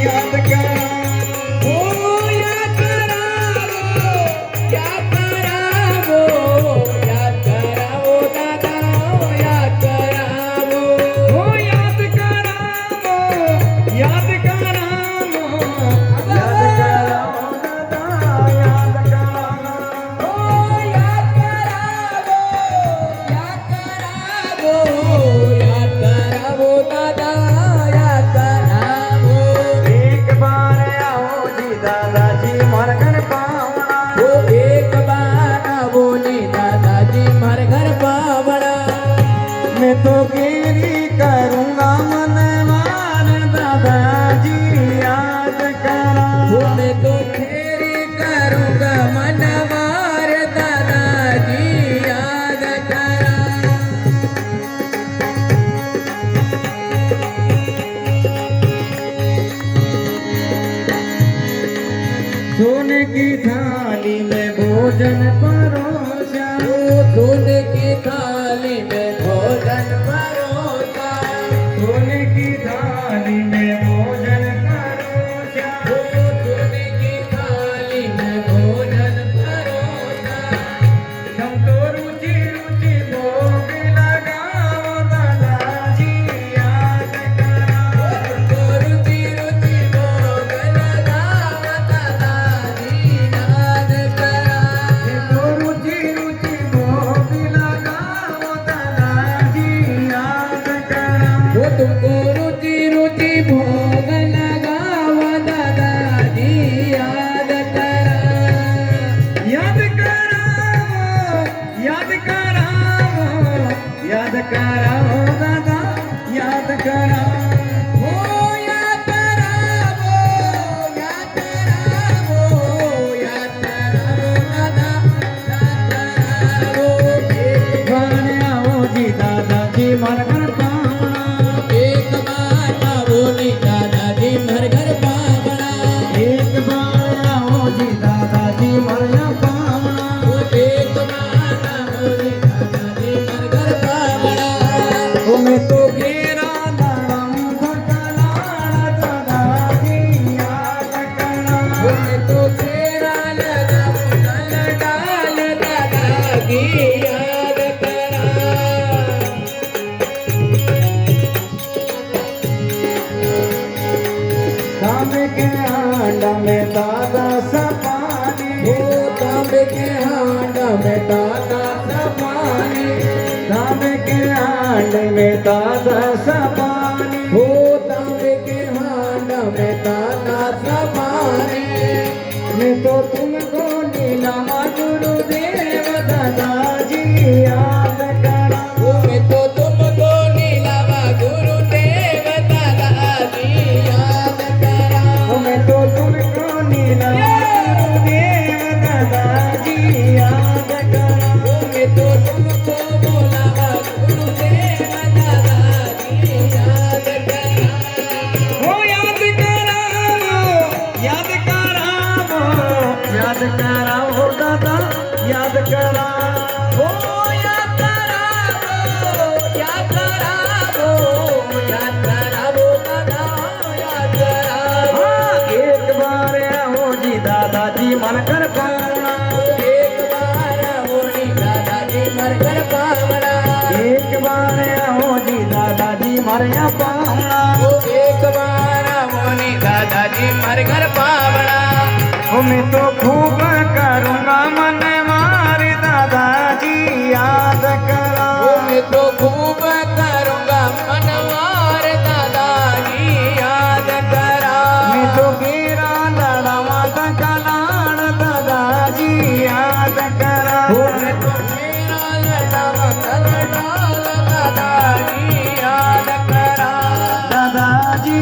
याद करा ओ याद करावो याद करावो याद करावो दादा याद करावो ओ याद करावो याद करावो याद करावो दादा याद करावो ओ याद करावो याद करावो याद करावो दादा याद करावो एक बार आओ जी दादाजी मार घर पावना ओ एक बार आवो नी दादाजी मारे घर पावड़ा मैं तो गेरी करूँगा मन मार दादाजी याद करा मैं तो फेरी करूँगा मनवार दादाजी याद करा सोने की थाली में भोजन परोसा ओ दूध की थाली में भोजन परोसा सोने की थाली में भोजन परोसा ओ दूध की थाली में भोजन परोसा हम तो रुचि रुचि भोग लगाओ दादाजी याद करा तो रुचि रुचि भोग लगावा दादाजी याद करा तो रुचि रुचि भोग लगाओ दादाजी याद करा वो तुमको रुचि रुचि भोग लगावा दादाजी याद करा याद कराओ याद कराओ याद कराओ दादा याद कराओ ओ याद करावो याद करावो याद करावो दादा याद करावो एक बार आओ जी दादाजी मार घर पावना एक बार आवो नी दादाजी मर घर पावड़ा एक बार आओ जी दादाजी मार पावना एक बार आवो नी दादाजी मर घर पावड़ा ओ मैं तो घेरा लड़म धकलाड़ दादाजी याद करा मैं तो तेरा लगाऊं गल डाल दादाजी याद करा तांबे के हांडा में दादा सपानी ओ तांबे के हांडा में दादा सपानी तांबे के हांडे में दादा सपानी ओ तांबे के हांडा में दादा सपानी मैं तो तुमको नीलामा गुरुदेव दादाजी याद करा ओ मैं तो तुमको नीलावा गुरुदेव दादाजी याद करा ओ मैं तो तुमको नीलामा गुरुदेव दादाजी याद करा ओ मैं तो तुमको बोलावा गुरुदेव दादाजी याद करा ओ याद कराओ याद कराओ याद कराओ दादा याद कराओ ओ याद करावो याद करावो याद करावो दादा याद करावो एक बार आओ जी दादाजी मन कर पावना एक बार आवो नी दादाजी मर घर पावड़ा एक बार आओ जी दादाजी मरिया पावना ओ एक बार आवो नी दादाजी मर घर पावड़ा ओ मैं तो खूब करूँगा मन मार दादाजी याद करा ओ मैं तो खूब करूँगा मनवार दादाजी याद करा मैं तो गेरा लड़ावा कलाड़ दादाजी याद करा ओ मैं तो मेरा लटावा कर डाल दादाजी याद करा दादाजी